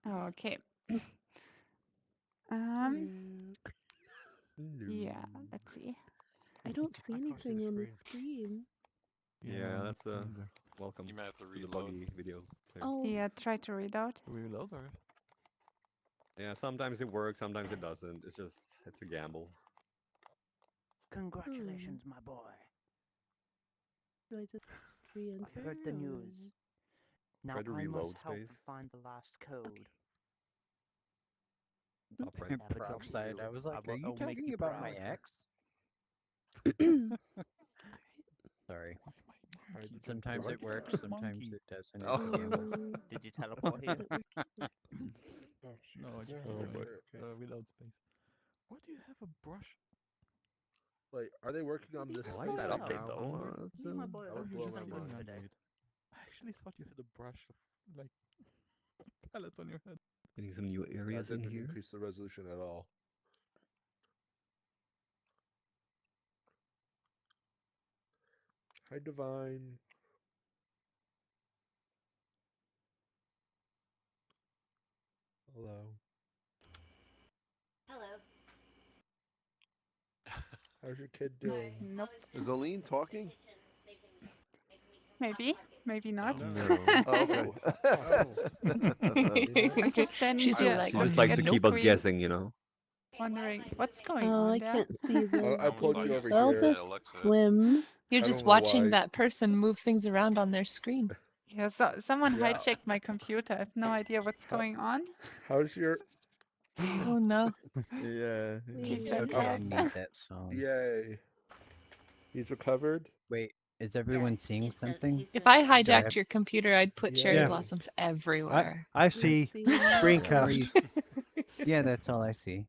Okay. Yeah, let's see. I don't see I can't see the anything on the screen. screen. Yeah, that's welcome You might have to to the reload. buggy video player. Oh, Yeah, try to read out. Do we reload or? Yeah, sometimes it works, sometimes it doesn't. It's a gamble. Congratulations, my boy. do I just re-enter? I heard the news. Now Try to I must reload help space. find the last code. Top right. Peroxide. I was like, are you I'll make talking you about my proud. ex? Sorry. Hide the Sometimes it monkey. works, sometimes Monkey. it doesn't. Oh. It's a gamble. Did you teleport here? Oh, shoot. No, I just Oh, reload, boy. reload space. Why do you have a brush? Like, are they working on this I space like that right update now? though. Me and my boy That are would blow just my having mind. a day. I actually thought you had a brush of, like, palette on your head. Getting some new That areas in didn't here. increase the resolution at all. Hi, Divine. Hello. Hello. How's your kid doing? Nope. Is Elin talking? Maybe. Maybe not. No. Oh. I'm just standing She's here like, She just okay, likes to nope. keep us guessing, you know. wondering what's going Oh, on I there. can't see the. I pulled you over I'll here. just Alexa. swim. You're I just don't know watching why. that person move things around on their screen. Yeah, so someone Yeah. hijacked my computer. I have no idea what's going on. How's your... Oh no. Yeah. Please He's don't Okay, I talk. need that song. Yay. He's recovered? Wait, is everyone seeing something? If I Do I hijacked have- your computer, I'd put cherry Yeah. blossoms everywhere. I see screencast. Yeah, that's all I see.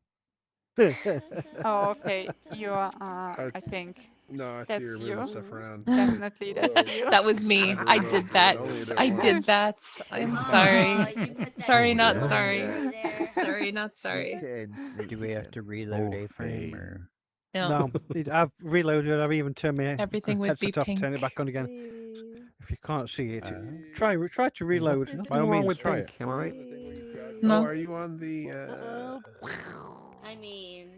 Oh, okay. You are, I think. No, I see That's her you. moving stuff around. Definitely, that's you. That was me. Never I removed did it, that. only did it I once. did that. I'm Oh, sorry. you put that Sorry, sweet not yeah. sorry. over there. Sorry, not sorry. Do we have to reload Oh, A-frame Faye. or? No, I've reloaded. I've even turned my everything would be headset off, turn it pink. back on again. Hey. If you can't see it, Uh, try to reload. Nothing By all wrong means, with try pink, it. am I right? Oh, No. are you on the Uh-oh. I mean,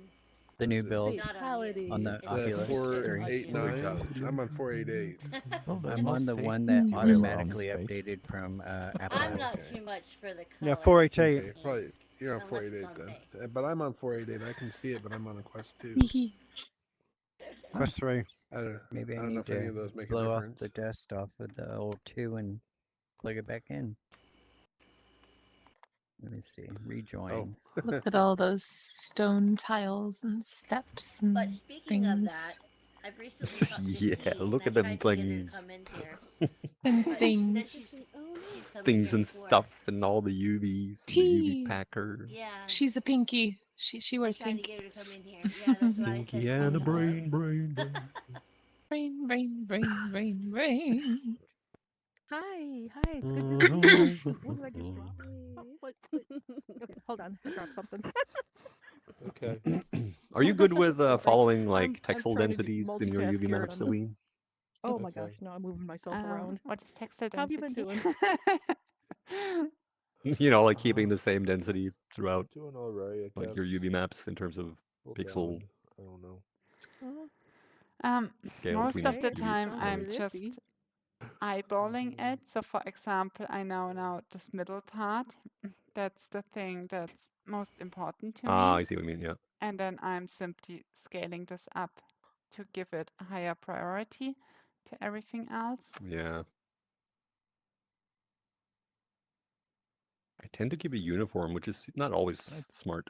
the new build not on you. Fatality. on the It's the Oculus good. 3? 489? I'm on 488. Well, the I'm on most the safe one that viewer on the automatically space. updated from Apple. I'm not Okay. too much for the color. Yeah, 488. Okay, probably you're on Unless it's 488 on then. Faye. But I'm on 488. I can see it, but I'm on a Quest 2. Quest 3. Maybe I I don't know need if any to of those make a blow off difference. the dust off of the old 2 and plug it back in. Let me see. Rejoin. Look at all those stone tiles and steps and But speaking of that, things. I've recently talked to Yeah, T, look and at I them tried to get her to things. come in here. And But she said things. she's coming Things here and before. stuff and all the UVs, and the Tea. UV packer. Yeah. She's a pinky. She wears Trying to pink. get her to come in here. Yeah, that's what I said. Pinky and the speaking of. brain. Rain. Hi, it's good to see you. What did I just drop? Oh, what? Okay, hold on. I dropped something. Okay. Are you good with Sorry. following like I'm texel trying to densities in your multitask UV here, maps, and I'm- Elin? Oh my Okay. gosh, no, I'm moving myself around. What's textile How have you been density? You know, like keeping the same densities throughout Doing all right. I like your UV maps in terms of pixel I don't know. scale Most between of the UV time, sounds I'm really just iffy. eyeballing it. So, for example, I know now this middle part. That's the thing that's most important to Ah, me. I see what you mean. Yeah. And then I'm simply scaling this up to give it a higher priority to everything else. Yeah. I tend to keep it uniform, which is not always smart.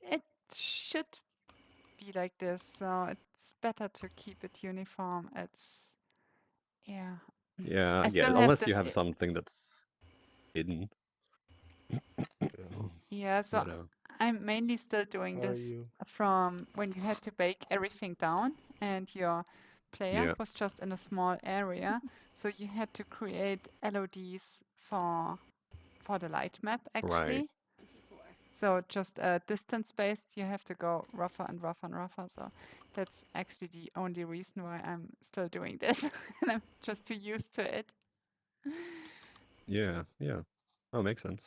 It should be like this, so it's better to keep it uniform. Yeah. Yeah, I yeah. still have Unless this. you have something that's hidden. Yeah, so But, I'm mainly still doing How are this you? from when you had to bake everything down and your player Yeah. was just in a small area. So you had to create LODs for the light map actually. Right. So just distance-based, you have to go rougher and rougher and rougher. So that's actually the only reason why I'm still doing this. And I'm just too used to it. Yeah, yeah. Oh, makes sense.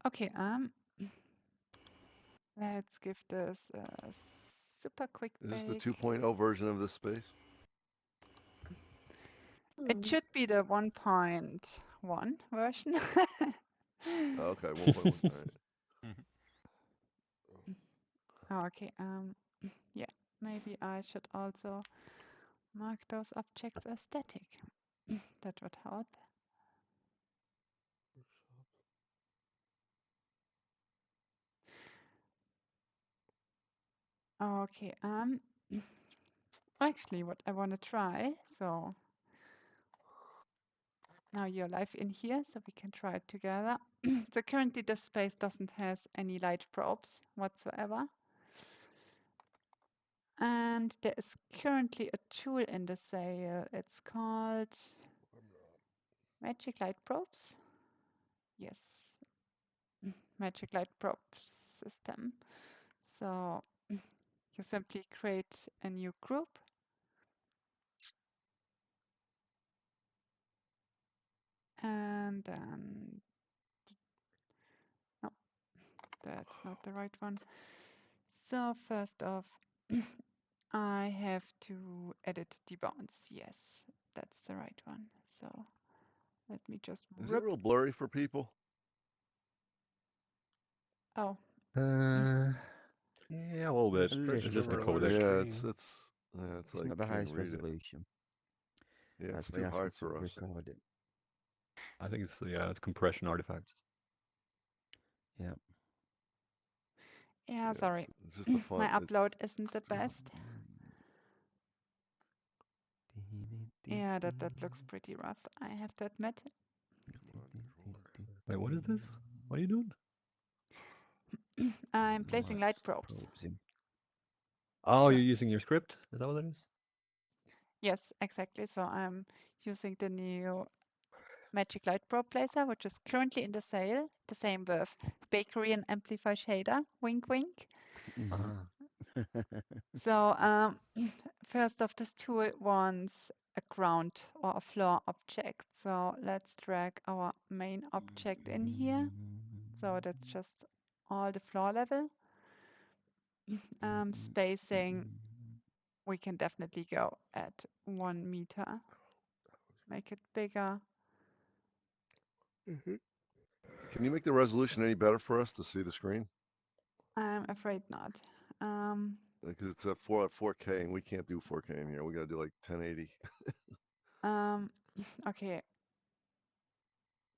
Okay, let's give this a super quick Is this the bake. 2.0 version of this space? It should be the 1.1 version. Oh, okay, 1.1. All right. Okay, yeah, maybe I should also mark those objects as static. That would help. Okay, actually what I want to try, so now you're live in here, so we can try it together. So currently this space doesn't has any light probes whatsoever. And there is currently a tool in the sale. It's called Magic Light Probes. Yes, Magic Light Probe system. So you simply create a new group. And then, no, that's not the right one. So first off, I have to edit the bounds. Yes, that's the right one. So let me just Is it rip. real blurry for people? Oh, Yeah, a little bit. A Stretched It's little just the over a bit. lot of codec. Yeah, screen. it's It's like not the can't highest read it. resolution. Yeah, it's That's why too I asked high it to for us. record it. I think it's it's compression artifacts. Yeah. yeah, Yeah, sorry. it's just a fun. My upload isn't the too high. best. Yeah, that looks pretty rough, I have to admit. Wait, what is this? What are you doing? I'm placing light Just probes. probes him. Oh, So, you're using your script? Is that what that is? yes, exactly. So I'm using the new Magic Light Probe Placer, which is currently in the sale. The same with Bakery and Amplify Shader. Wink, wink. Mhm. So first off, this tool wants a ground or a floor object. So let's drag our main object in here. So that's just all the floor level. Spacing, we can definitely go at 1 meter. Make it bigger. Can you make the resolution any better for us to see the screen? I'm afraid not. Because it's at 4K and we can't do 4K in here. We got to do like 1080. Okay.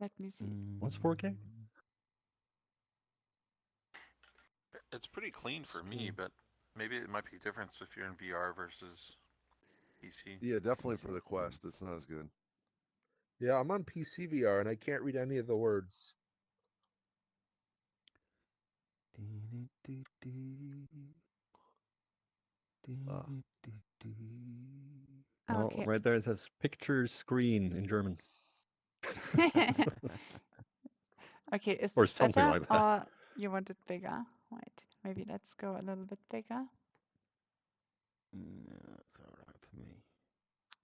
Let me see. What's 4K? It's pretty clean for me, but maybe it might be different if you're in VR versus PC. Yeah, definitely for the Quest. It's not as good. Yeah, I'm on PC VR and I can't read any of the words. Oh, Okay. right there it says picture screen in German. Okay, is Or this something better like that. or you want it bigger? Wait, maybe let's go a little bit bigger. That's alright for me.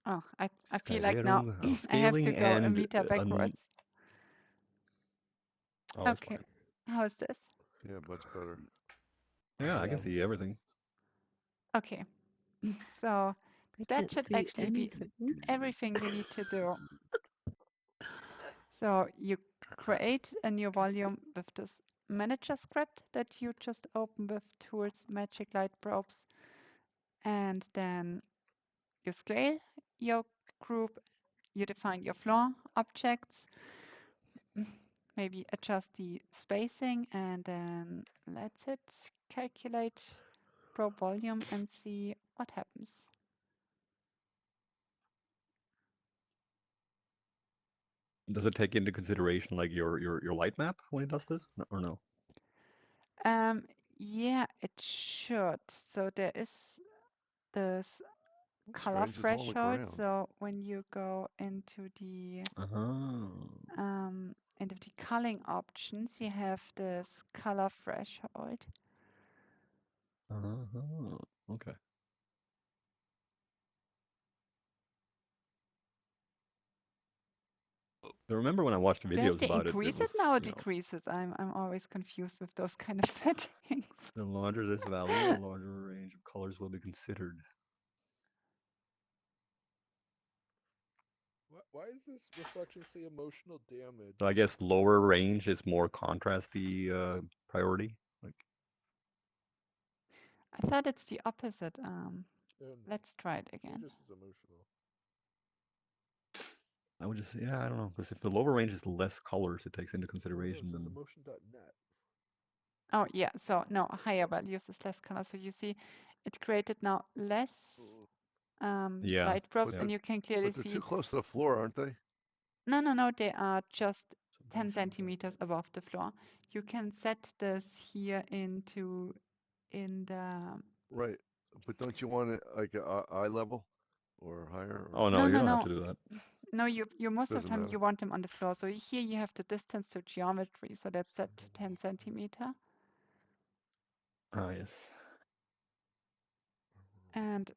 Oh, I feel like now Skalierung, I have to scaling go a and meter backwards. oh, that's Okay, fine. how is this? Yeah, much better. Yeah, I can see everything. Okay, so I that can't should see actually be anything. everything you need to do. So you create a new volume with this manager script that you just open with tools, Magic Light Probes, and then you scale your group, you define your floor objects, maybe adjust the spacing, and then let's hit calculate probe volume and see what happens. Does it take into consideration like your light map when it does this, or no? Yeah, it should. So there is this That's color strange. It's all on the threshold. ground. So when you go into the culling options, you have this color threshold. Okay. I remember when I watched Do I have videos to about it, it increase it was, now or you know, decrease it? I'm always confused with those kind of settings. the larger this value, a larger range of colors will be considered. Why is this reflection say emotional damage? So I guess lower range is more contrasty priority. Like, I thought it's the opposite. No, Let's try it it again. just is emotional. I would just, yeah, I don't know, because if the lower range is less colors it takes into No, consideration, it says then emotion.net. Oh yeah, so no, higher values is less color. So you see, it created now less yeah, light probes, yeah. and you can clearly But they're see. too close to the floor, aren't they? No, they are just 10 Emotion.net. centimeters above the floor. You can set this here in the. Right. But don't you want it like eye level or higher? Or Oh no, you don't have No. to do that. No, you most of the doesn't time matter. you want them on the floor. So here you have the distance to geometry, so that's set to 10 centimeter. Ah, yes. And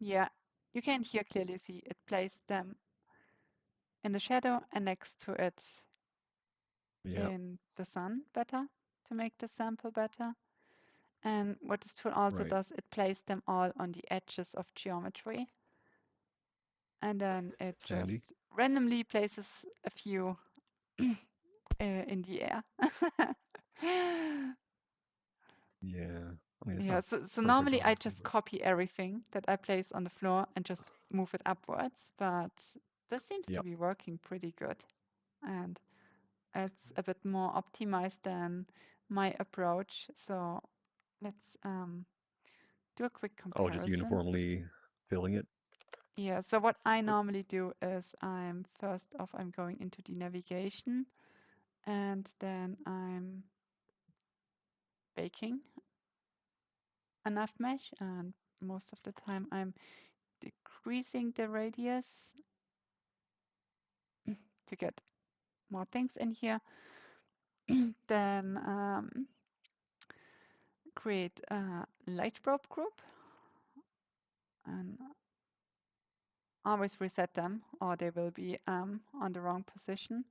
yeah, you can here clearly see it placed them in the shadow and next to it Yeah, in the sun better to make the sample better. And what this tool also right. does, it placed them all on the edges of geometry. And then it It's handy. just randomly places a few in the air. Yeah, I mean it's Yeah, not so perfect, normally I obviously, just but copy everything that I place on the floor and just move it upwards, but this seems to yep. be working pretty good. And it's a bit more optimized than my approach. So let's do a quick Oh, just comparison. uniformly filling it. Yeah, so what I normally do is I'm going into the navigation and then I'm baking enough mesh, and most of the time I'm decreasing the radius to get more things in here. Then create a light probe group and always reset them or they will be on the wrong position.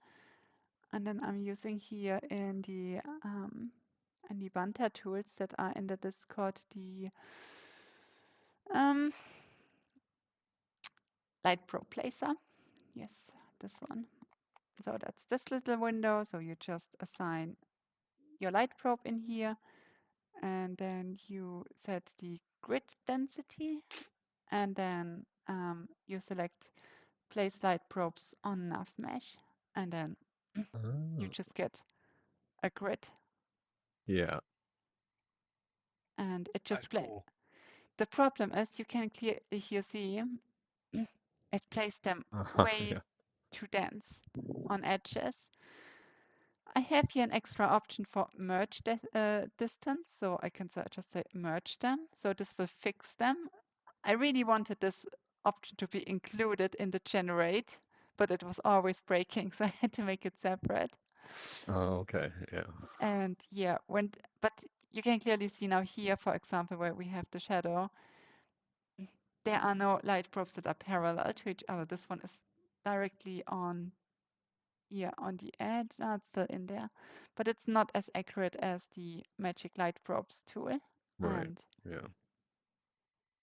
And then I'm using here in the Banter tools that are in the Discord the light probe placer. Yes, this one. So that's this little window. So you just assign your light probe in here and then you set the grid density and then you select place light probes on nav mesh and then you Oh. just get a grid Yeah, and it that's just plays. cool. The problem is you can clearly here see it placed them way Yeah. too dense on edges. I have here an extra option for merge distance, so I can just say merge them. So this will fix them. I really wanted this option to be included in the generate, but it was always breaking, so I had to make it separate. Oh, okay. Yeah. And yeah, but you can clearly see now here, for example, where we have the shadow, there are no light probes that are parallel to each other. This one is directly on the edge. It's still in there, but it's not as accurate as the Magic Light Probes tool. Right. And Yeah.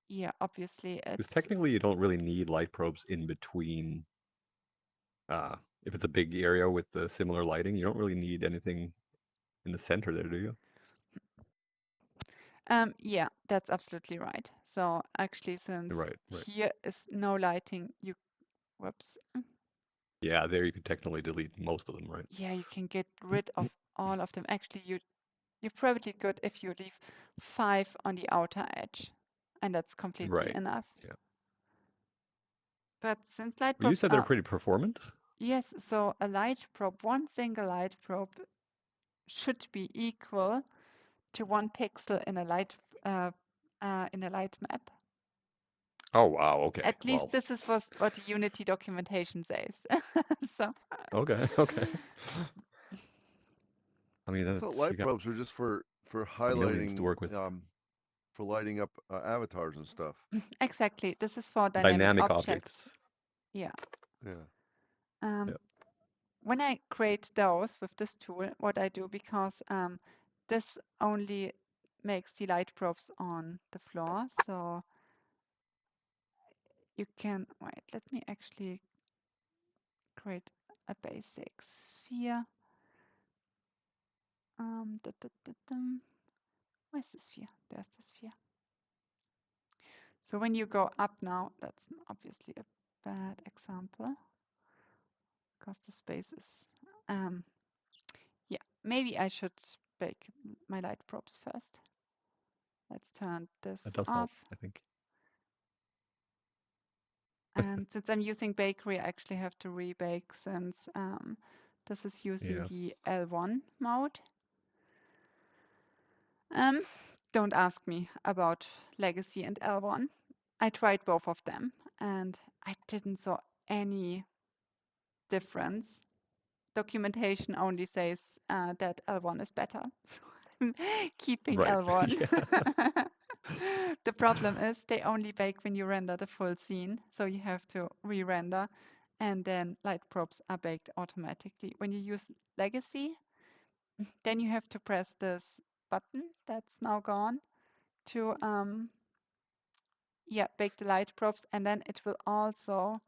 yeah, obviously Because it's technically, you don't really need light probes in between. If it's a big area with the similar lighting, you don't really need anything in the center there, do you? yeah, that's absolutely right. So actually, since Right. Right. here is no lighting, whoops. Yeah, there you could technically delete most of them, right? Yeah, you can get rid of all of them. Actually, you're probably good if you leave 5 on the outer edge, and that's completely Right. enough. Yeah. But since light But you probes said they're are, pretty performant. yes, so a light probe, one single light probe should be equal to 1 pixel in a light map. Oh wow. Okay. At least Well. this is what the Unity documentation says. So Okay. Okay. I mean, I that's thought light you got probes were just for millions to highlighting, work with. for lighting up avatars and stuff. exactly, this is for dynamic Dynamic objects. objects. Yeah. Yeah. Um, Yep. when I create those with this tool, what I do, because this only makes the light probes on the floor, so you can, wait, let me actually create a basic sphere. Where's the sphere? There's the sphere. So when you go up now, that's obviously a bad example because the space is, yeah, maybe I should bake my light probes first. Let's turn this That does off. help, I think. And since I'm using bakery, I actually have to rebake since this is using Yeah. the L1 mode. Don't ask me about Legacy and L1. I tried both of them and I didn't saw any difference. Documentation only says that L1 is better. So I'm keeping Right. L1. Yeah. The problem is they only bake when you render the full scene. So you have to re-render and then light probes are baked automatically. When you use Legacy, then you have to press this button that's now gone to yeah, bake the light probes, and then it will also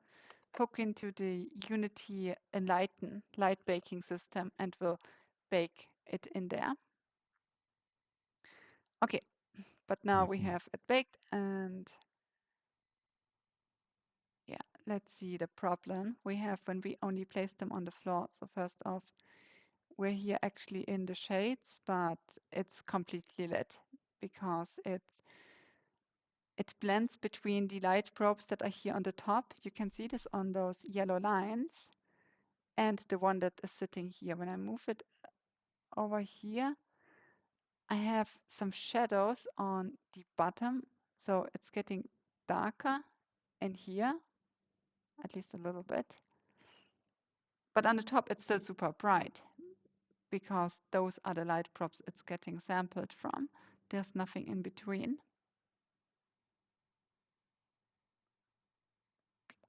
hook into the Unity Enlighten light baking system and will bake it in there. Okay, but now we have it baked, and yeah, let's see the problem we have when we only place them on the floor. So first off, we're here actually in the shades, but it's completely lit because it blends between the light probes that are here on the top. You can see this on those yellow lines and the one that is sitting here. When I move it over here, I have some shadows on the bottom. So it's getting darker in here, at least a little bit. But on the top, it's still super bright because those are the light probes it's getting sampled from. There's nothing in between.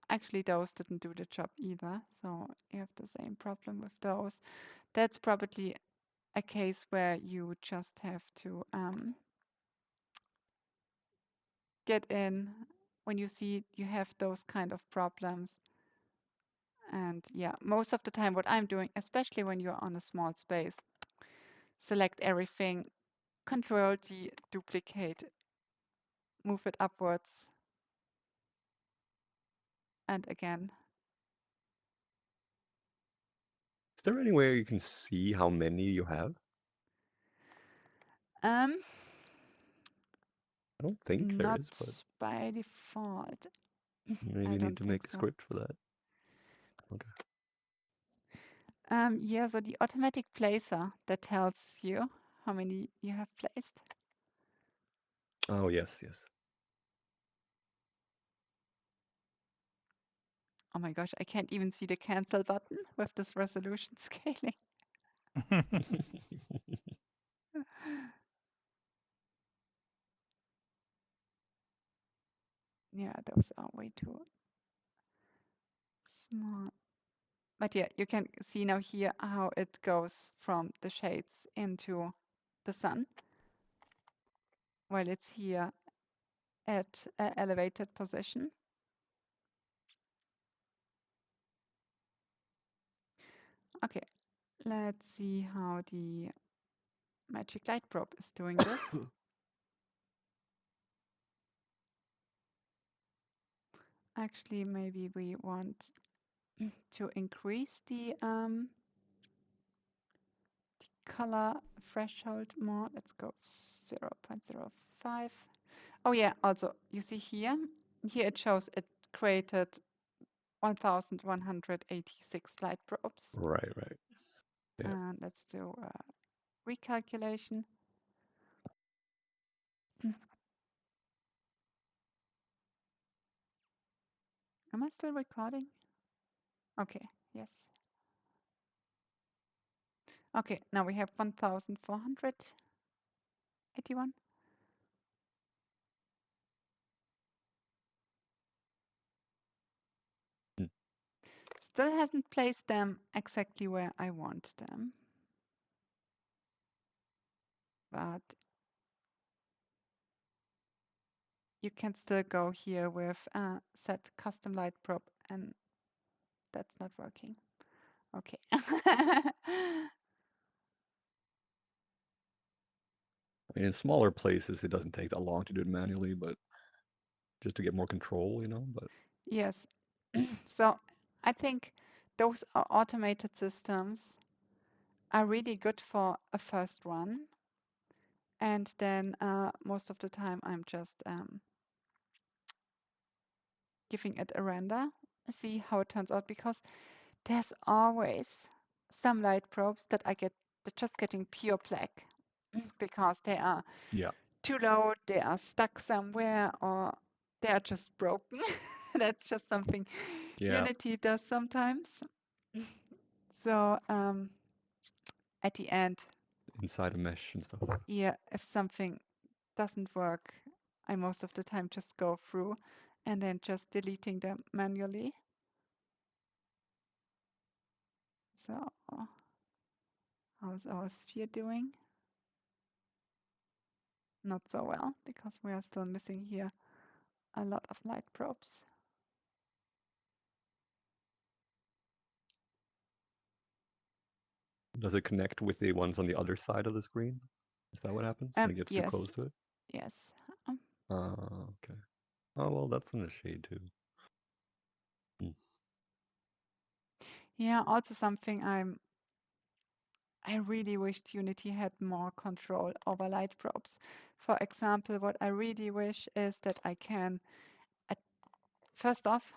Actually, those didn't do the job either. So you have the same problem with those. That's probably a case where you just have to get in when you see you have those kind of problems. And yeah, most of the time what I'm doing, especially when you're on a small space, select everything, Control D, duplicate, move it upwards, and again. Is there any way you can see how many you have? Um, I don't think there not is, but by default. maybe I you need don't to think make a so. script for that. Okay. Yeah, so the automatic placer that tells you how many you have placed. Oh, yes, yes. Oh my gosh, I can't even see the cancel button with this resolution scaling. Yeah, those are way too small. But yeah, you can see now here how it goes from the shades into the sun while it's here at an elevated position. Okay, let's see how the magic light probe is doing this. Actually, maybe we want to increase the color threshold more. Let's go 0.05. Oh yeah, also you see here it shows it created 1,186 light probes. Right, right. Yeah. And let's do a recalculation. Am I still recording? Okay, yes. Okay, now we have 1,481. still hasn't placed them exactly where I want them. But you can still go here with set custom light probe, and that's not working. Okay. I mean, in smaller places, it doesn't take that long to do it manually, but just to get more control, you know. But Yes. So I think those automated systems are really good for a first one. And then most of the time I'm just giving it a render, see how it turns out, because there's always some light probes that they're just getting pure black because they are yeah, too low, they are stuck somewhere, or they are just broken. That's just something yeah, Unity does sometimes. So at the end, inside a mesh and stuff. yeah, if something doesn't work, I most of the time just go through and then just deleting them manually. So how's our sphere doing? Not so well, because we are still missing here a lot of light probes. Does it connect with the ones on the other side of the screen? Is that what happens when it gets too Yes, close to it? yes. Okay. Oh well, that's in the shade too. Yeah, also something I really wished Unity had more control over light probes. For example, what I really wish is that I can, first off,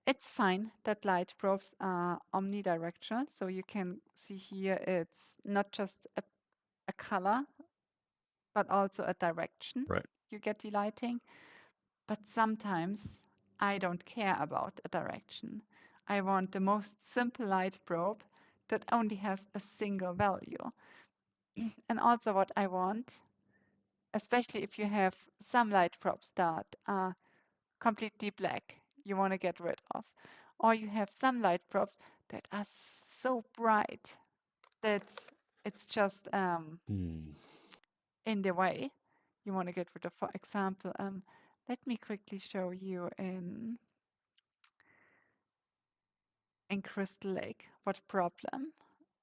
it's fine that light probes are omnidirectional. So you can see here it's not just a color, but also a direction Right. you get the lighting. But sometimes I don't care about a direction. I want the most simple light probe that only has a single value. And also what I want, especially if you have some light probes that are completely black, you want to get rid of. Or you have some light probes that are so bright that it's just in the way. You want to get rid of, for example, let me quickly show you in Crystal Lake what problem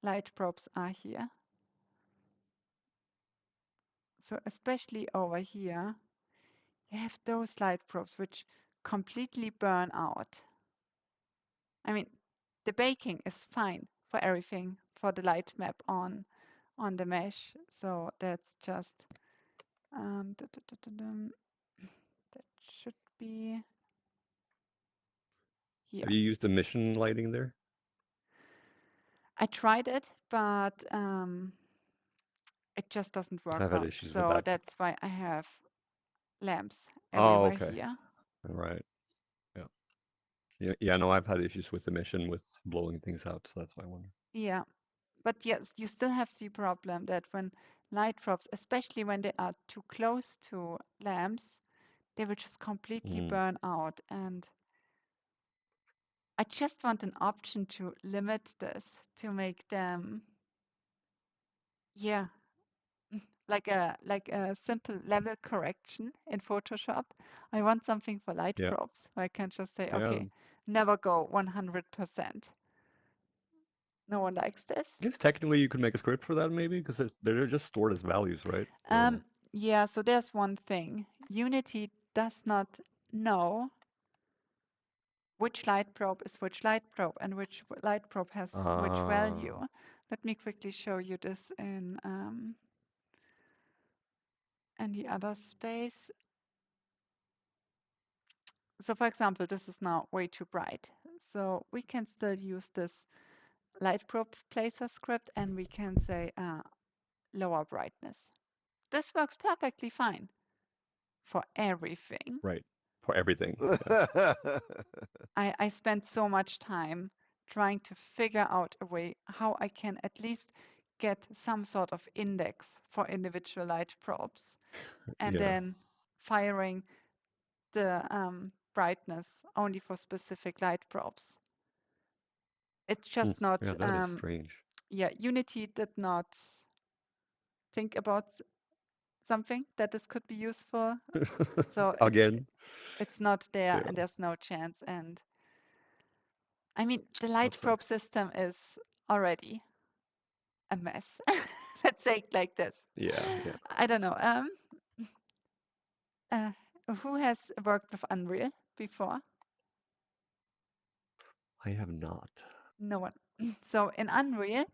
light probes are here. So especially over here, you have those light probes which completely burn out. I mean, the baking is fine for everything for the light map on the mesh. So that's just that should be here. Have you used emission lighting there? I tried it, but it just doesn't work I've had well. issues with So that. that's why I have lamps Oh, everywhere okay. here. Right. Yeah. Yeah. No, I've had issues with emission with blowing things out, so that's why I wonder. Yeah, but yes, you still have the problem that when light drops, especially when they are too close to lamps, they will just completely burn out. And I just want an option to limit this, to make them, yeah, like a simple level correction in Photoshop. I want something for light Yeah. props where I can just say, Yeah. okay, never go 100%. No one likes this. I guess technically you could make a script for that maybe because they're just stored as values, right? So, Yeah, so there's one thing. Unity does not know which light probe is which light probe and which light probe has which value. Let me quickly show you this in the other space. So for example, this is now way too bright. So we can still use this light probe placer script and we can say lower brightness. This works perfectly fine for everything. right. For everything. I spent so much time trying to figure out a way how I can at least get some sort of index for individual light probes and Yeah. then firing the brightness only for specific light probes. it's just not. Yeah, that is strange. Yeah, Unity did not think about something that this could be useful, so Again. it's not there, Yeah, and there's no chance. And I mean, the that light probe sucks. system is already a mess. Let's say it like this. Yeah, yeah. I don't know. Uh, who has worked with Unreal before? I have not. No one. So in Unreal,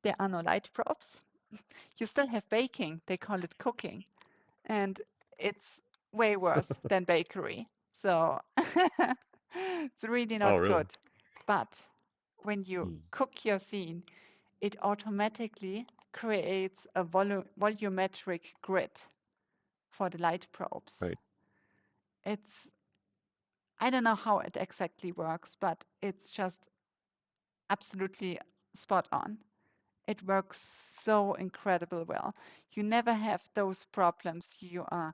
there are no light probes. You still have baking. They call it cooking, and it's way worse than bakery. So it's really Oh, not really? good. But when you Hmm. cook your scene, it automatically creates a volumetric grid for the light probes. Right. It's I don't know how it exactly works, but it's just absolutely spot on. It works so incredible well. You never have those problems you are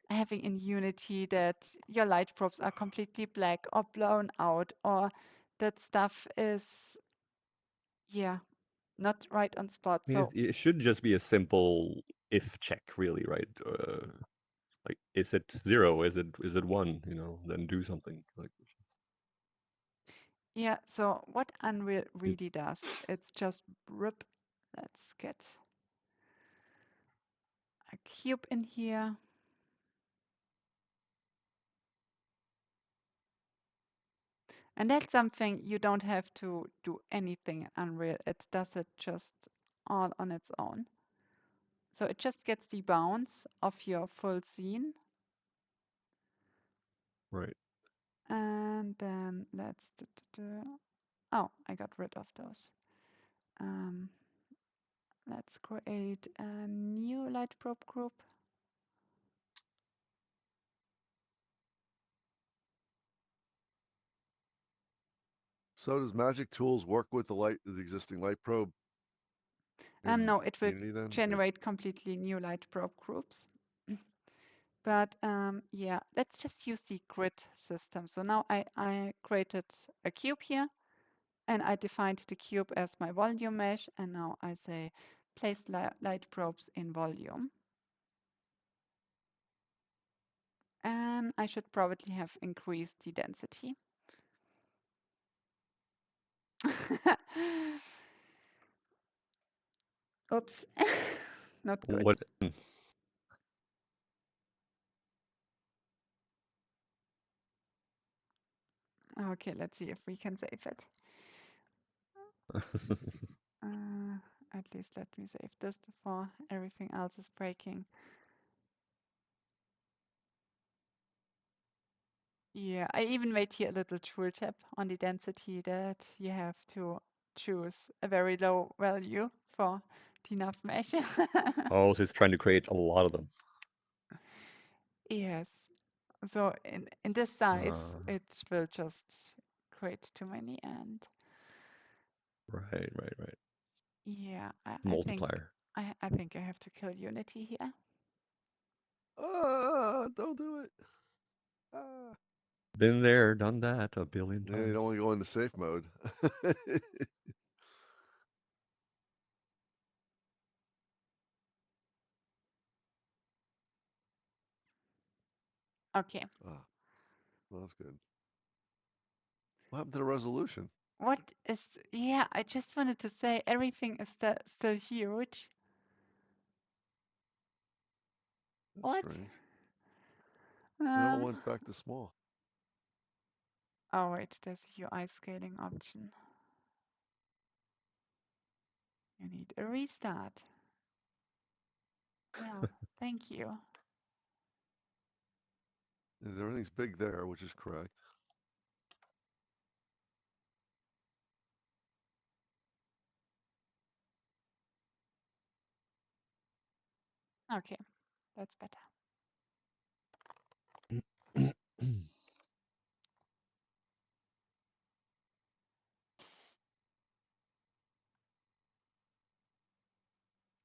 having in Unity that your light probes are completely black or blown out, or that stuff is, yeah, not right on spot. I mean, So it should just be a simple if check, really, right? Like, is it 0? Is it 1? You know, then do something. Like, yeah, so what Unreal it's really does, it's just rip. Let's get a cube in here. And that's something you don't have to do anything in Unreal. It does it just all on its own. So it just gets the bounds of your full scene. right. And then let's oh, I got rid of those. Let's create a new light probe group. So does Magic Tools work with the existing light probe in No, it will Unity then? generate completely new light probe groups. But yeah, let's just use the grid system. So now I created a cube here, and I defined the cube as my volume mesh. And now I say place light probes in volume. And I should probably have increased the density. Oops, not good. What? Okay, let's see if we can save it. At least let me save this before everything else is breaking. Yeah, I even made here a little tooltip on the density that you have to choose a very low value for the enough mesh. Oh, so it's trying to create a lot of them. Yes. So in this size, Uh, it will just create too many, and right, right, right. yeah, Multiplier. I think I have to kill Unity here. Don't do it. Ah. Been there, done that a billion Yeah, times. you don't want to go into safe mode. Okay. Ah, well, that's good. What happened to the resolution? What is, yeah, I just wanted to say everything is still huge. That's What? strange. It all went back to small. Oh wait, there's a UI scaling option. You need a restart. Well, thank you. Everything's big there, which is correct. Okay, that's better.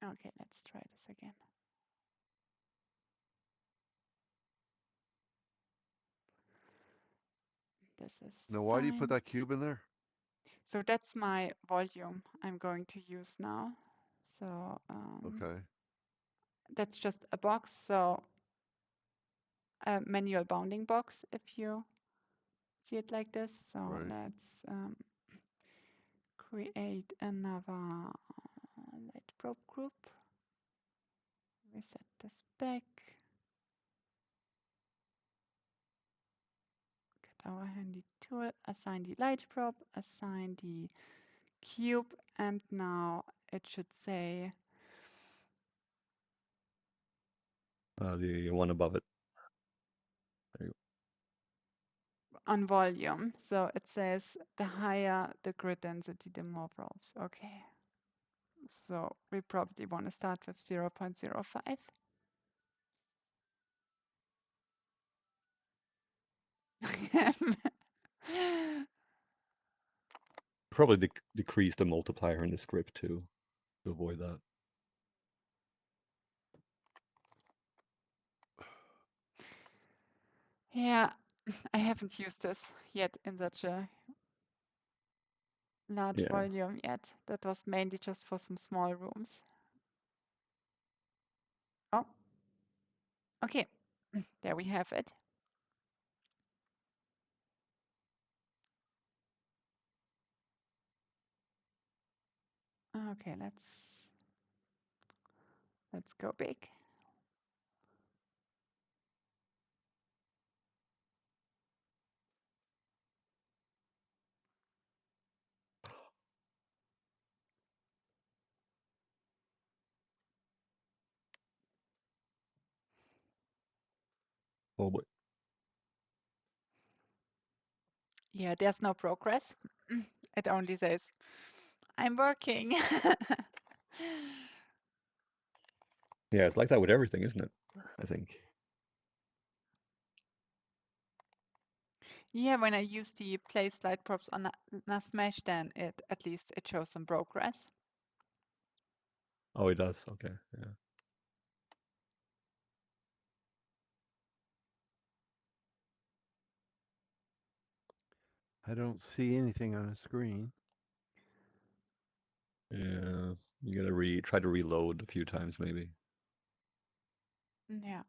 Okay, let's try this again. This is Now, why do you put fine. that cube in there? So that's my volume I'm going to use now. So Okay. that's just a box. So a manual bounding box, if you see it like this. So Right. let's create another light probe group. Reset this back. Get our handy tool, assign the light probe, assign the cube, and now it should say The one above it. There you on volume. So it says the higher the grid density, the more probes. Okay. So we probably want to start with 0.05. probably decrease the multiplier in the script too to avoid that. Yeah, I haven't used this yet in such a large Yeah. volume yet. That was mainly just for some small rooms. Oh, okay. There we have it. Okay, let's go big. Oh boy. Yeah, there's no progress. It only says, I'm working. Yeah, it's like that with everything, isn't it? I think. Yeah, when I use the place light props on enough mesh, then at least it shows some progress. Oh, it does. Okay. Yeah. I don't see anything on the screen. Yeah. You gotta try to reload a few times maybe. Yeah.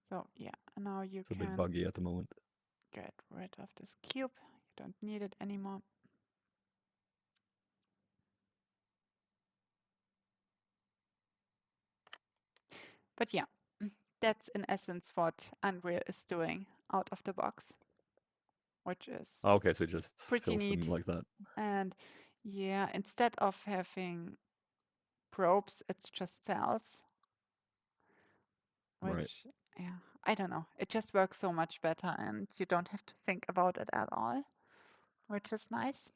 So yeah, now you It's a bit can buggy at the moment. get rid of this cube. You don't need it anymore. But yeah, that's in essence what Unreal is doing out of the box, which is Oh, okay, so it just pretty fills them neat. like that. And yeah, instead of having probes, it's just cells, Right. which, yeah, I don't know. It just works so much better and you don't have to think about it at all, which is nice.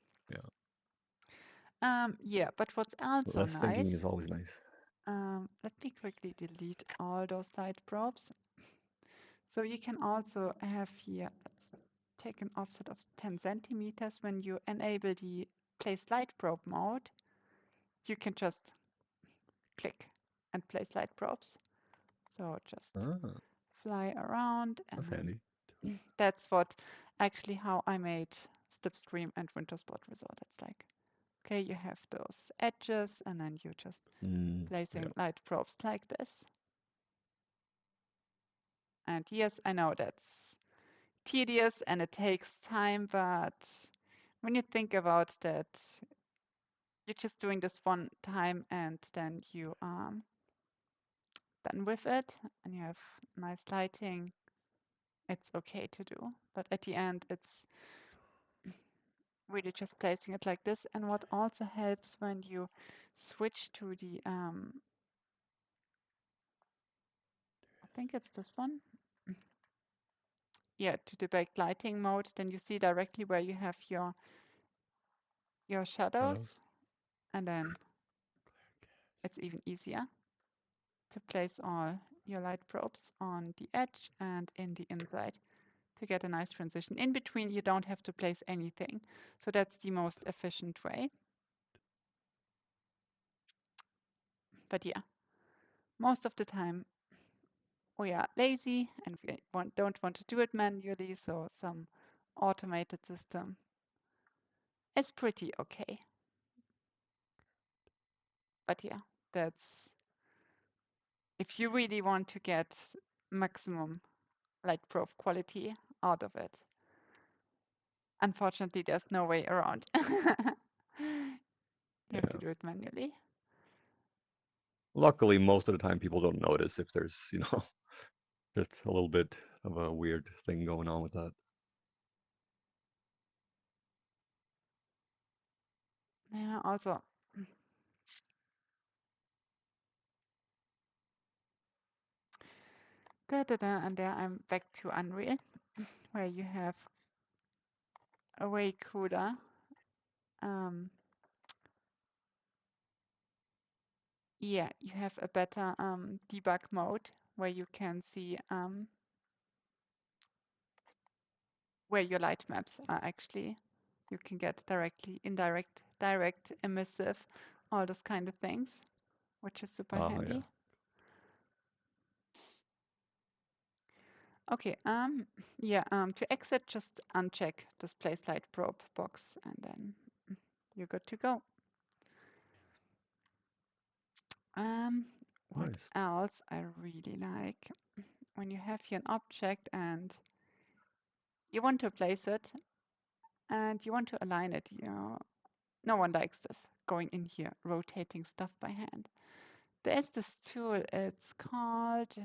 Yeah, but what's also Less thinking nice, is always nice. let me quickly delete all those light probes. So you can also have here, let's take an offset of 10 centimeters. When you enable the place light probe mode, you can just click and place light probes. So just fly around, and That's then handy. that's what actually how I made Slipstream and Winter Spot Resort. It's like, okay, you have those edges, and then you just placing light probes like this. And yes, I know that's tedious and it takes time, but when you think about that, you're just doing this one time and then you are done with it and you have nice lighting. It's okay to do, but at the end, it's really just placing it like this. And what also helps when you switch to the, I think it's this one. Yeah, to the backlighting mode, then you see directly where you have your shadows, and then it's even easier to place all your light probes on the edge and in the inside to get a nice transition. In between, you don't have to place anything. So that's the most efficient way. But yeah, most of the time we are lazy and we don't want to do it manually. So some automated system is pretty okay. But yeah, that's if you really want to get maximum light probe quality out of it. Unfortunately, there's no way around. You have to Yeah. do it manually. Luckily, most of the time people don't notice if there's, just a little bit of a weird thing going on with that. Yeah, also. And there I'm back to Unreal, where you have a way cooler yeah, you have a better debug mode where you can see where your light maps are actually. You can get directly, indirect, direct, emissive, all those kind of things, which is super handy. Yeah. Okay, yeah, to exit, just uncheck this place light probe box, and then you're good to go. What Nice. else I really like? When you have here an object and you want to place it and you want to align it, no one likes this, going in here, rotating stuff by hand. There's this tool, it's called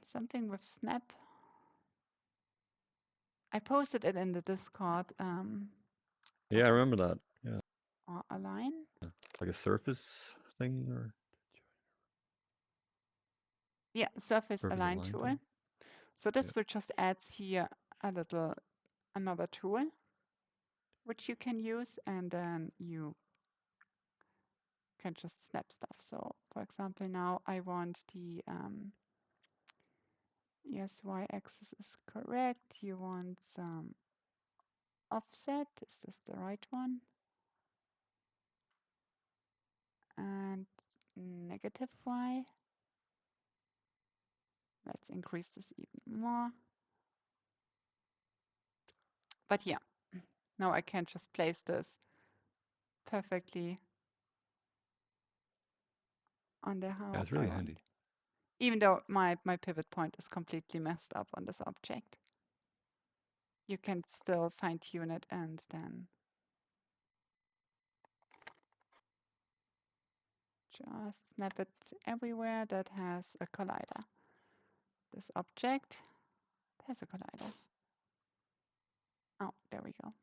something with snap. I posted it in the Discord. Yeah, I remember that. Yeah. Or align. It's like a surface thing or Yeah, surface surface align align tool. thing? So this Yeah. will just add here another tool which you can use, and then you can just snap stuff. So for example, now I want the yes, y-axis is correct. You want some offset. Is this the right one? And negative y. Let's increase this even more. But yeah, now I can just place this perfectly on there how Yeah, it's I really want. handy. Even though my pivot point is completely messed up on this object. You can still fine tune it and then just snap it everywhere that has a collider. This object has a collider. Oh, there we go.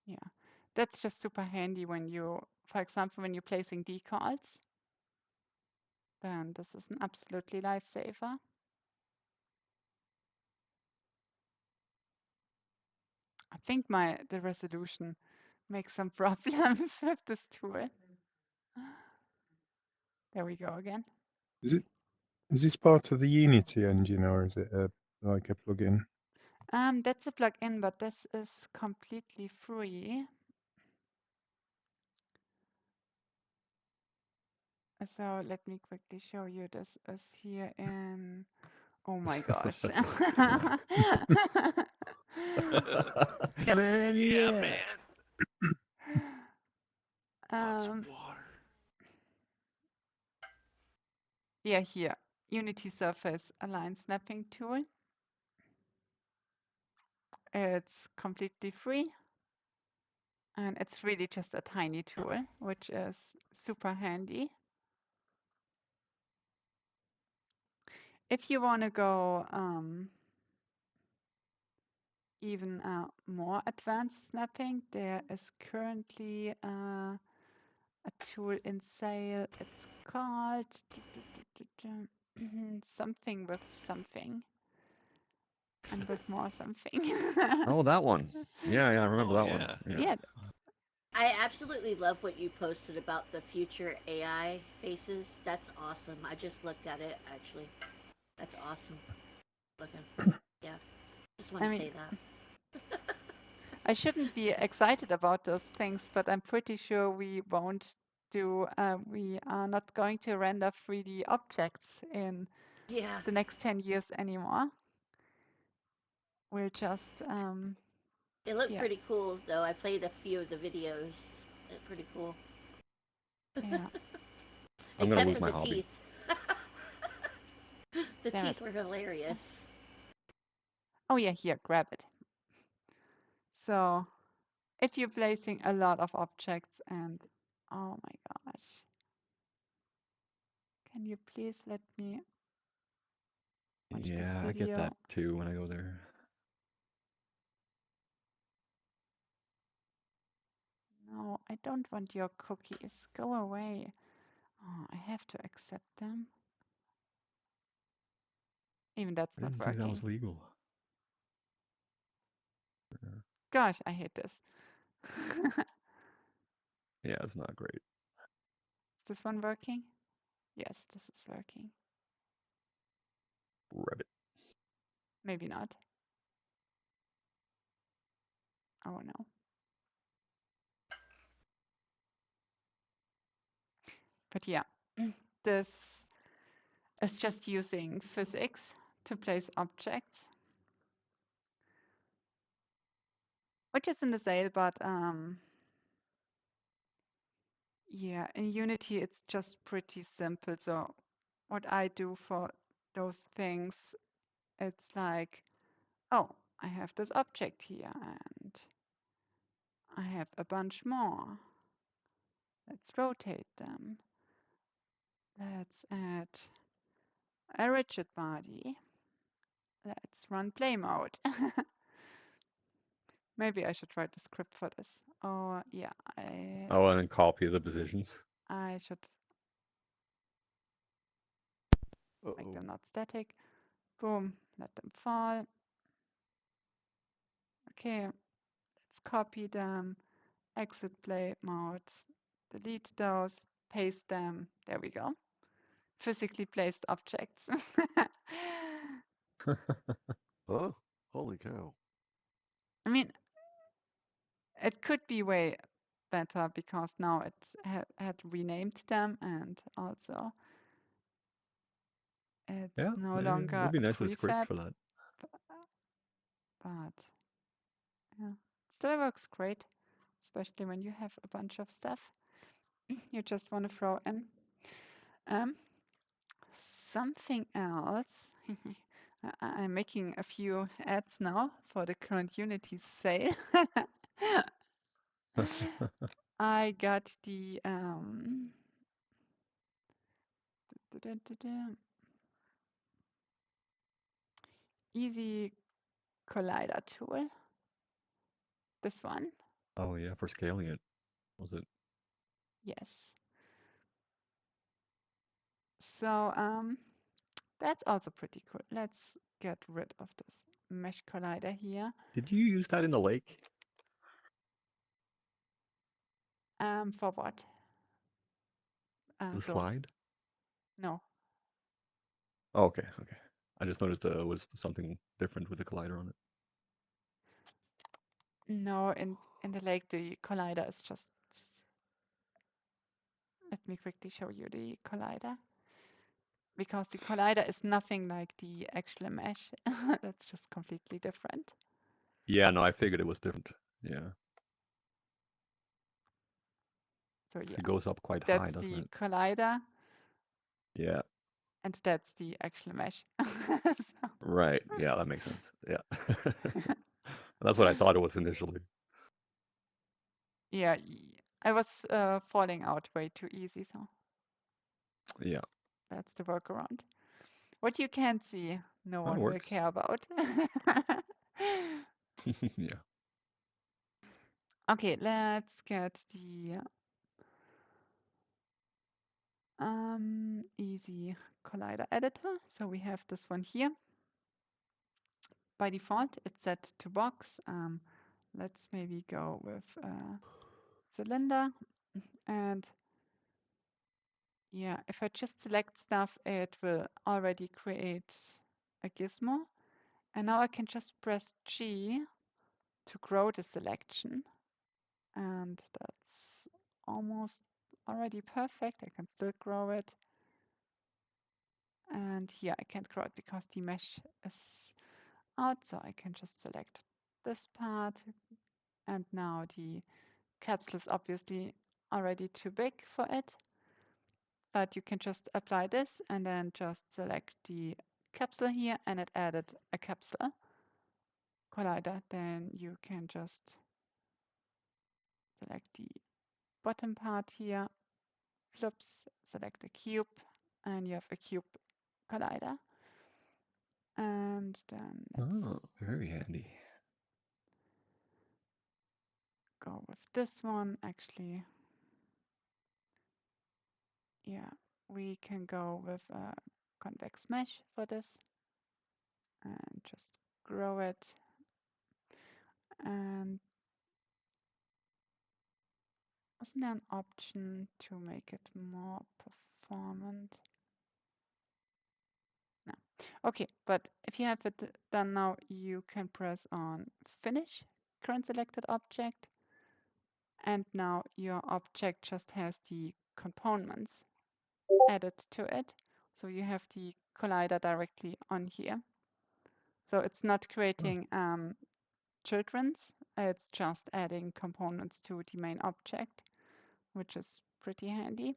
Yeah, that's just super handy when you, for example, when you're placing decals, then this is an absolutely lifesaver. I think the resolution makes some problems with this tool. There we go again. Is this part of the Unity engine or is it like a plugin? That's a plugin, but this is completely free. So let me quickly show you. This is here in, oh my gosh. Yeah, man. Yeah, man. Lots of water. Yeah, here, Unity Surface Align Snapping Tool. It's completely free. And it's really just a tiny tool, which is super handy. If you want to go even more advanced snapping, there is currently a tool in sale. It's called something with something. And with more something. Oh, that one. Yeah, I remember that one. Yeah. I absolutely love what you posted about the future AI faces. That's awesome. I just looked at it actually. That's awesome. Looking. Yeah. Just want to say that. I shouldn't be excited about those things, but I'm pretty sure we won't do. We are not going to render 3D objects in Yeah. the next 10 years anymore. We'll just, It looked yeah, pretty cool, though. I played a few of the videos. It's pretty cool. yeah. I'm gonna Except lose for my the hobby. teeth. The Damn teeth it. were hilarious. Oh yeah, here, grab it. So if you're placing a lot of objects and, oh my gosh, can you please let me watch this Yeah, I get video? that too when I go there. No, I don't want your cookies. Go away. Oh, I have to accept them. Even that's I not didn't think that working. was legal. Gosh, I hate this. Yeah, it's not great. Is this one working? Yes, this is working. Rabbit. Maybe not. Oh no. But yeah, this is just using physics to place objects, which is in the sale, but yeah, in Unity it's just pretty simple. So what I do for those things, it's like, oh, I have this object here and I have a bunch more. Let's rotate them. Let's add a rigid body. Let's run play mode. Maybe I should write a script for this. Oh, yeah, Oh, and then copy the positions. I should make them not static. Boom, let them fall. Okay, let's copy them, exit play mode, delete those, paste them. There we go. Physically placed objects. Huh? Holy cow. I mean, it could be way better because now it had renamed them and also it's Yeah, no yeah, longer it'd be a nice with a script prefab, for that. but yeah, still works great, especially when you have a bunch of stuff you just want to throw in. Um, something else. I'm making a few ads now for the current Unity sale. I got the easy collider tool. This one. Oh yeah, for scaling it. Was it? Yes. So that's also pretty cool. Let's get rid of this mesh collider here. Did you use that in the lake? For what? The So slide? no, Oh, okay, okay. I just noticed was something different with the collider on it. no. In the lake, the collider is just. Let me quickly show you the collider. Because the collider is nothing like the actual mesh. That's just completely different. Yeah, no, I figured it was different. Yeah. So 'Cause yeah, it goes up quite high, that's doesn't the it? collider Yeah. and that's the actual mesh. So, Right. Yeah, that makes sense. Yeah. That's what I thought it was initially. yeah, I was falling out way too easy, so Yeah. that's the workaround. What you can't see, no That one will works. care about. Yeah. Okay, let's get the easy collider editor. So we have this one here. By default, it's set to box. Let's maybe go with cylinder. And yeah, if I just select stuff, it will already create a gizmo. And now I can just press G to grow the selection. And that's almost already perfect. I can still grow it. And here I can't grow it because the mesh is out. So I can just select this part. And now the capsule is obviously already too big for it. But you can just apply this and then just select the capsule here, and it added a capsule collider. Then you can just select the bottom part here, flips, select a cube, and you have a cube collider. And then let's very handy. go with this one. Actually, yeah, we can go with a convex mesh for this and just grow it. And wasn't there an option to make it more performant? No. Okay, but if you have it done now, you can press on Finish, Current Selected Object, and now your object just has the components added to it. So you have the collider directly on here. So it's not creating children's, it's just adding components to the main object, which is pretty handy.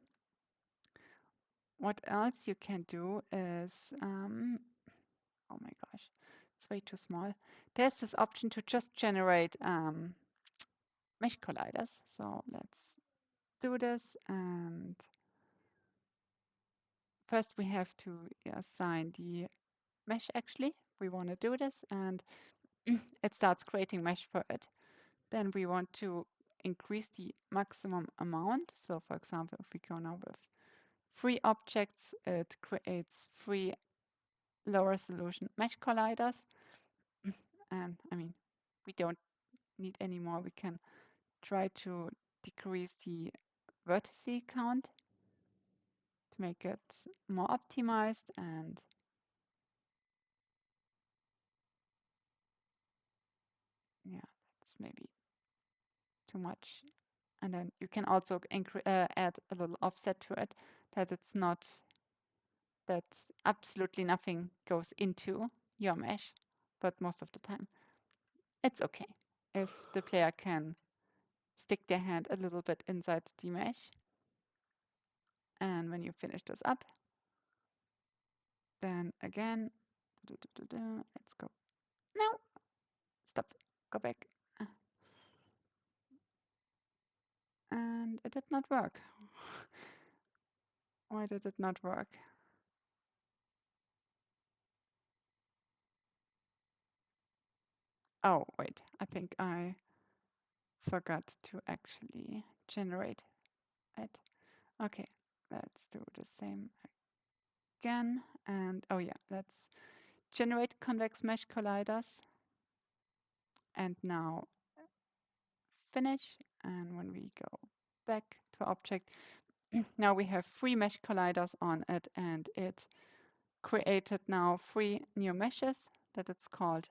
What else you can do is, oh my gosh, it's way too small. There's this option to just generate mesh colliders. So let's do this. And first we have to assign the mesh actually. We want to do this, and it starts creating mesh for it. Then we want to increase the maximum amount. So for example, if we go now with 3 objects, it creates 3 low resolution mesh colliders. And I mean, we don't need any more. We can try to decrease the vertice count to make it more optimized. And yeah, that's maybe too much. And then you can also add a little offset to it, that it's not that absolutely nothing goes into your mesh, but most of the time it's okay if the player can stick their hand a little bit inside the mesh. And when you finish this up, then again, let's go. No, stop, go back. And it did not work. Why did it not work? Oh, wait, I think I forgot to actually generate it. Okay, let's do the same again. And oh yeah, let's generate convex mesh colliders. And now finish. And when we go back to object, now we have 3 mesh colliders on it, and it created now 3 new meshes that it's called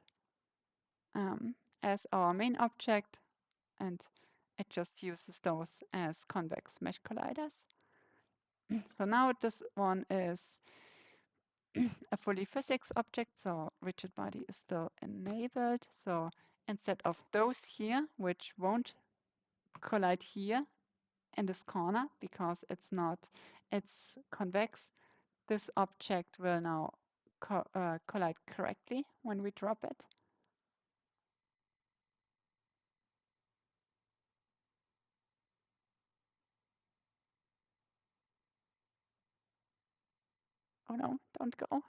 as our main object, and it just uses those as convex mesh colliders. So now this one is a fully physics object, so rigid body is still enabled. So instead of those here, which won't collide here in this corner because it's convex, this object will now collide correctly when we drop it. Oh no, don't go.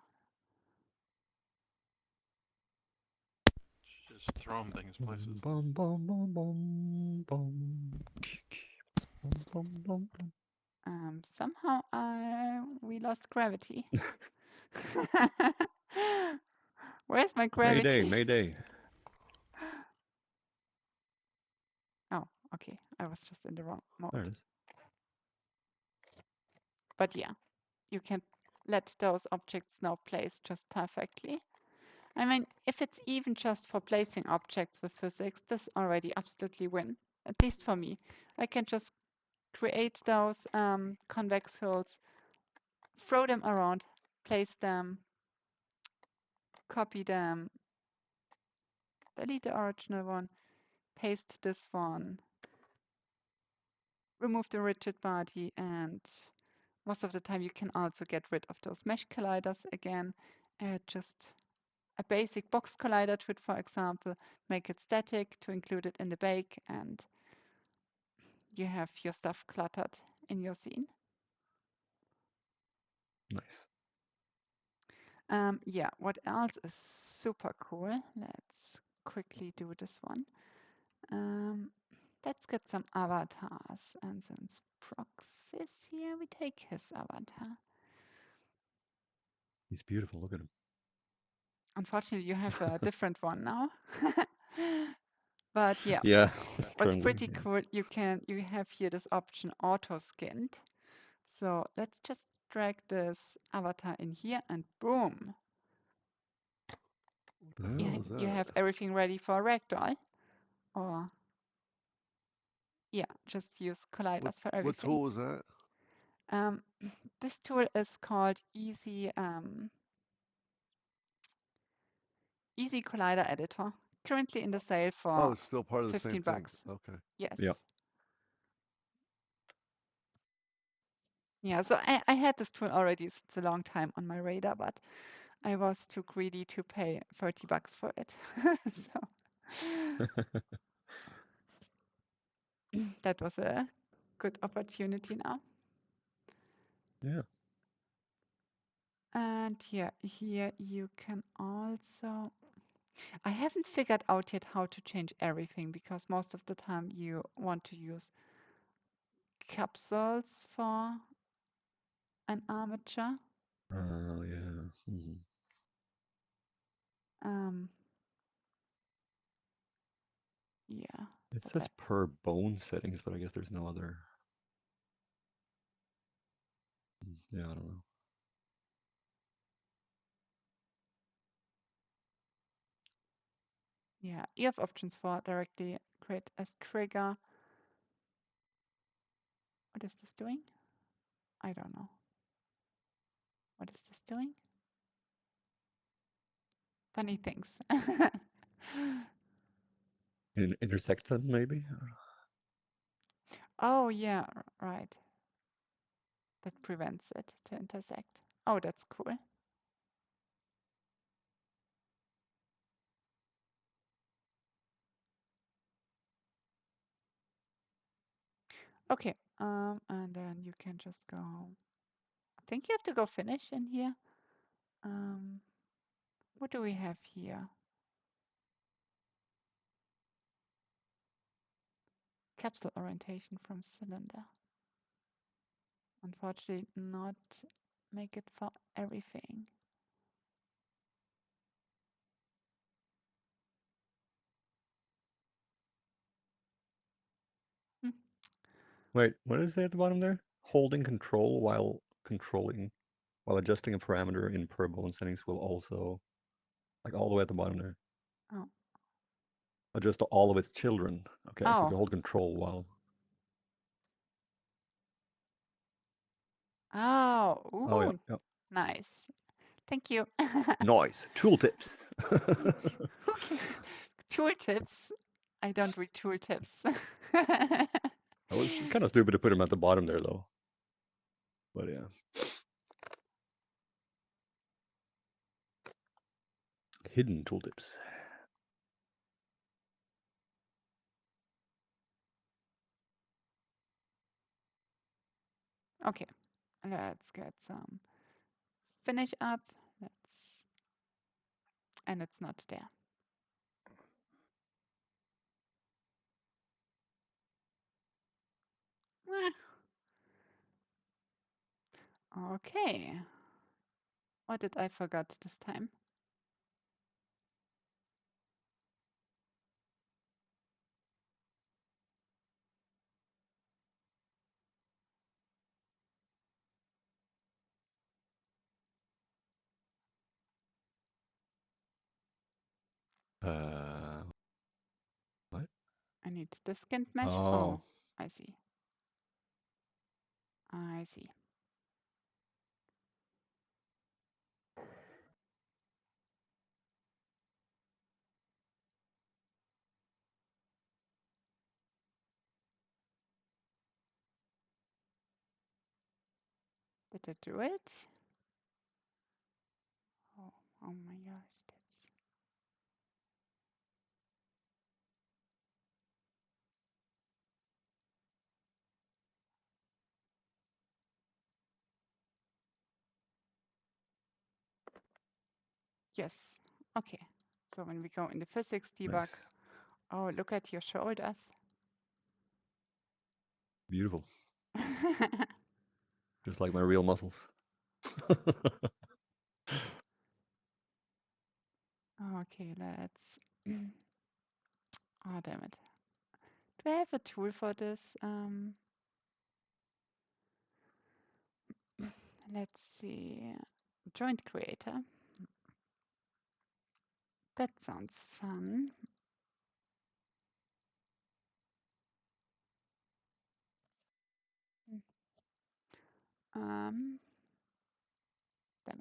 Just throwing things places. Bum, bum, bum, bum, bum. Bum, bum, bum. Somehow we lost gravity. Where's my gravity? Mayday. Oh, okay. I was just in the wrong There mode. it is. But yeah, you can let those objects now place just perfectly. I mean, if it's even just for placing objects with physics, this already absolutely win. At least for me. I can just create those convex holes, throw them around, place them, copy them, delete the original one, paste this one, remove the rigid body, and most of the time you can also get rid of those mesh colliders again. Just a basic box collider to it, for example, make it static to include it in the bake, and you have your stuff cluttered in your scene. Nice. Yeah, what else is super cool? Let's quickly do this one. Let's get some avatars. And since Prox is here, we take his avatar. He's beautiful. Look at him. Unfortunately, you have a different one now. But yeah, Yeah. what's currently, pretty yes. cool, you have here this option auto skinned. So let's just drag this avatar in here and boom. What the hell is You that? have everything ready for a ragdoll. Or yeah, just use colliders for What everything. tool is that? This tool is called Easy Collider Editor. Currently in the sale Oh, for it's still part of the same 15 thing. bucks. Okay. Yes. Yeah. Yeah, so I had this tool already since a long time on my radar, but I was too greedy to pay 30 bucks for it. So that was a good opportunity now. Yeah. And yeah, here you can also, I haven't figured out yet how to change everything because most of the time you want to use capsules for an armature. Oh, yeah. Mhm. Um, yeah. It but says per bone settings, but I guess there's no other. Yeah, I don't know. yeah, you have options for directly create as trigger. What is this doing? I don't know. What is this doing? Funny things. Intersect them, maybe? Oh, yeah, right. That prevents it to intersect. Oh, that's cool. Okay, and then you can just go. I think you have to go finish in here. What do we have here? Capsule orientation from cylinder. Unfortunately, not make it for everything. Hmm. Wait, what is it at the bottom there? Holding control while adjusting a parameter in per bone settings will also, like all the way at the bottom there, Oh. adjust to all of its children. Okay, so if Oh. you hold control while. Oh. Oh, yeah. Ooh. Yeah. Nice. Thank you. Nice. Tooltips. Okay. Tool tips. I don't read tool tips. That was kind of stupid to put them at the bottom there, though. But yeah. Hidden tooltips. Okay. Let's get some finish up. And it's not there. Okay. What did I forget this time? What? I need the skinned mesh. Oh. I see. I see. Did I do it? Oh my gosh, that's... Yes. Okay. So when we go in the physics debug, Nice. oh, look at your shoulders. Beautiful. Just like my real muscles. Okay, let's... Oh, damn it. Do I have a tool for this? Let's see. Joint creator. That sounds fun. Damn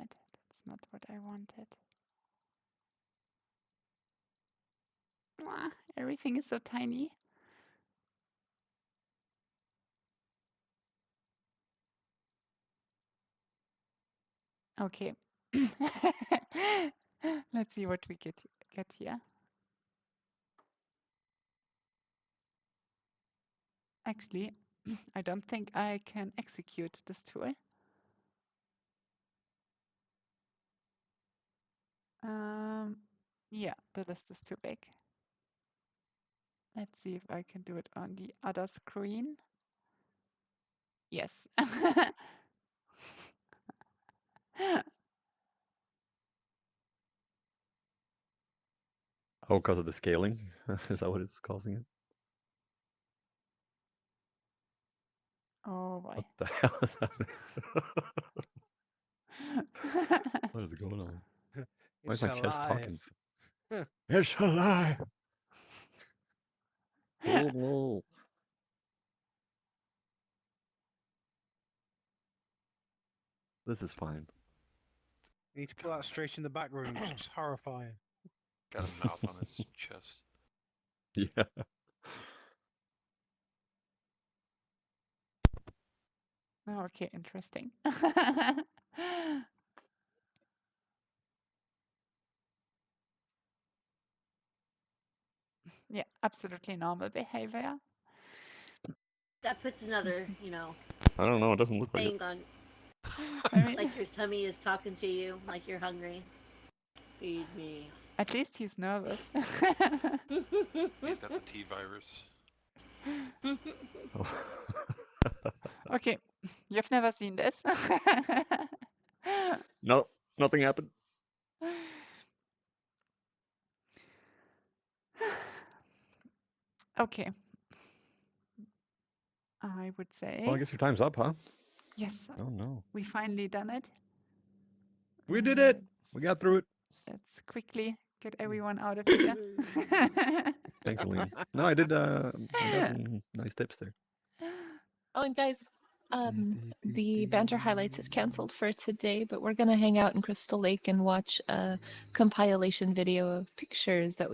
it, that's not what I wanted. Everything is so tiny. Okay. Let's see what we get here. Actually, I don't think I can execute this tool. Yeah, the list is too big. Let's see if I can do it on the other screen. Yes. Oh, because of the scaling? Is that what it's causing it? Oh boy. What the hell is happening? What is going on? Why is my chest talking? It's alive! Oh, this is fine. You need to put that straight in the back room. It's horrifying. Got a mouth on his chest. Yeah. Okay, interesting. Yeah, absolutely normal behavior. That puts another, I don't know. It doesn't look like it. thing on, I mean, like your tummy is talking to you, like you're hungry. Feed me. at least he's nervous. He's got the T virus. Okay, you've never seen this. No, nothing happened. Okay. I would say. Well, I guess your time's up, huh? Yes. Oh no. We finally done it. We did it. We got through it. Let's quickly get everyone out of here. Thanks, Elin. No, I did. I got some nice tips there. Oh, and guys, the Banter Highlights is canceled for today, but we're gonna hang out in Crystal Lake and watch a compilation video of pictures that we